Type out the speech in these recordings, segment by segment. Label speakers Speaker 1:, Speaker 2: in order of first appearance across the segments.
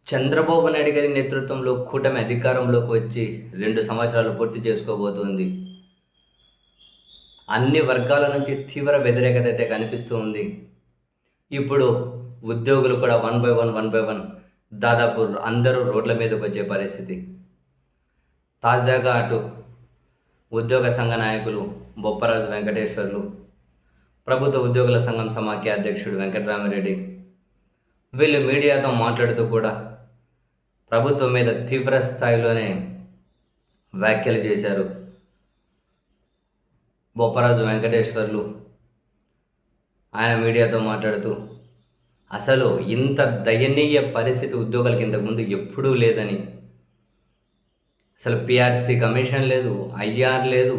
Speaker 1: చంద్రబాబు నాయుడు గారి నేతృత్వంలో కూటమి అధికారంలోకి వచ్చి 2 సంవత్సరాలు పూర్తి చేసుకోబోతోంది. అన్ని వర్గాల నుంచి తీవ్ర వ్యతిరేకత అయితే కనిపిస్తూ ఉంది. ఇప్పుడు ఉద్యోగులు కూడా వన్ బై వన్ దాదాపు అందరూ రోడ్ల మీదకొచ్చే పరిస్థితి. తాజాగా అటు ఉద్యోగ సంఘ నాయకులు బొప్పరాజు వెంకటేశ్వర్లు, ప్రభుత్వ ఉద్యోగుల సంఘం సమాఖ్య అధ్యక్షుడు వెంకటరామిరెడ్డి వీళ్ళు మీడియాతో మాట్లాడుతూ కూడా ప్రభుత్వం మీద తీవ్ర స్థాయిలోనే వ్యాఖ్యలు చేశారు. బొప్పరాజు వెంకటేశ్వర్లు ఆయన మీడియాతో మాట్లాడుతూ అసలు ఇంత దయనీయ పరిస్థితి ఉద్యోగులకి ఇంతకుముందు ఎప్పుడూ లేదని, అసలు పిఆర్సీ కమిషన్ లేదు, ఐఆర్ లేదు,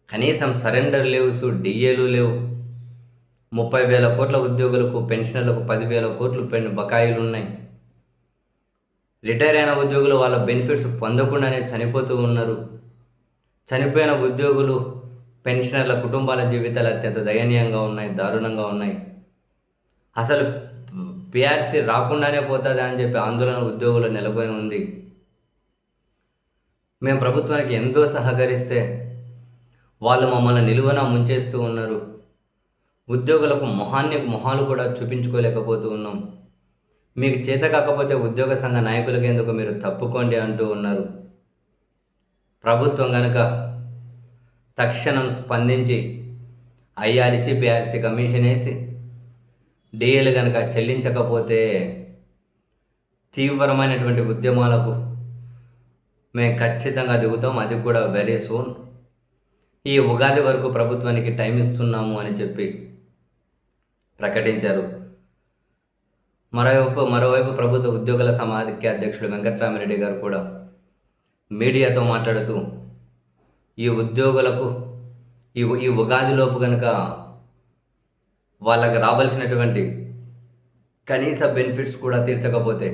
Speaker 1: కనీసం సరెండర్ లీవ్స్, డిఏలు లేవు, 30,000 కోట్ల ఉద్యోగులకు పెన్షనర్లకు 10,000 కోట్లు బకాయిలు ఉన్నాయి. రిటైర్ అయిన ఉద్యోగులు వాళ్ళ బెనిఫిట్స్ పొందకుండానే చనిపోతూ ఉన్నారు. చనిపోయిన ఉద్యోగులు పెన్షనర్ల కుటుంబాల జీవితాలు అత్యంత దయనీయంగా ఉన్నాయి, దారుణంగా ఉన్నాయి. అసలు పిఆర్సీ రాకుండానే పోతుంది అని చెప్పి ఆందోళన ఉద్యోగులు నెలకొని ఉంది. మేము ప్రభుత్వానికి ఎంతో సహకరిస్తే వాళ్ళు మమ్మల్ని నిలువన ముంచేస్తూ ఉన్నారు. ఉద్యోగులకు మొహాలు కూడా చూపించుకోలేకపోతూ ఉన్నాం. మీకు చేత కాకపోతే ఉద్యోగ సంఘ నాయకులకు ఎందుకు మీరు తప్పుకోండి అంటూ ఉన్నారు. ప్రభుత్వం కనుక తక్షణం స్పందించి ఐఆర్ ఇచ్చి పిఆర్సీ కమిషన్ వేసి డిఏలు కనుక చెల్లించకపోతే తీవ్రమైనటువంటి ఉద్యమాలకు మేము ఖచ్చితంగా దిగుతాం, అది కూడా వెరీ సూన్. ఈ ఉగాది వరకు ప్రభుత్వానికి టైం ఇస్తున్నాము అని చెప్పి ప్రకటించారు. మరోవైపు ప్రభుత్వ ఉద్యోగుల సమాఖ్య అధ్యక్షుడు వెంకటరామిరెడ్డి గారు కూడా మీడియాతో మాట్లాడుతూ ఈ ఉద్యోగులకు ఈ ఉగాదిలోపు కనుక వాళ్ళకి రావాల్సినటువంటి కనీస బెనిఫిట్స్ కూడా తీర్చకపోతే,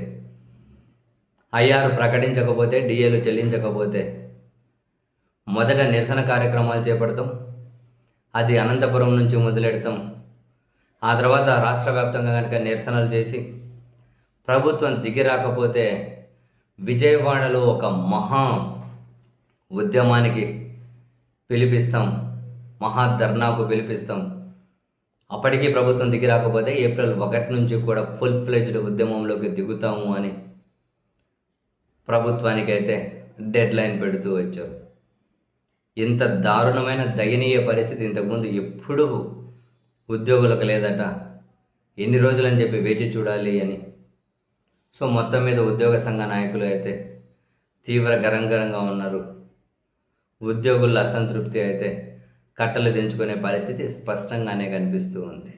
Speaker 1: ఐఆర్ ప్రకటించకపోతే, డిఏలు చెల్లించకపోతే మొదట నిరసన కార్యక్రమాలు చేపడతాం. అది అనంతపురం నుంచి మొదలెడతాం. ఆ తర్వాత రాష్ట్ర వ్యాప్తంగా కనుక నిరసనలు చేసి ప్రభుత్వం దిగి రాకపోతే విజయవాడలో ఒక మహా ఉద్యమానికి పిలిపిస్తాం, మహాధర్నాకు పిలిపిస్తాం. అప్పటికీ ప్రభుత్వం దిగి రాకపోతే ఏప్రిల్ 1 నుంచి కూడా ఫుల్ ఫ్లెడ్జ్డ్ ఉద్యమంలోకి దిగుతాము అని ప్రభుత్వానికైతే డెడ్ లైన్ పెడుతూ వచ్చారు. ఇంత దారుణమైన దయనీయ పరిస్థితి ఇంతకుముందు ఎప్పుడూ ఉద్యోగులకు లేదట. ఎన్ని రోజులని చెప్పి వేచి చూడాలి అని. సో మొత్తం మీద ఉద్యోగ సంఘ నాయకులు అయితే తీవ్ర గరంగరంగా ఉన్నారు. ఉద్యోగుల అసంతృప్తి అయితే కట్టలు దించుకునే పరిస్థితి స్పష్టంగానే కనిపిస్తూ ఉంది.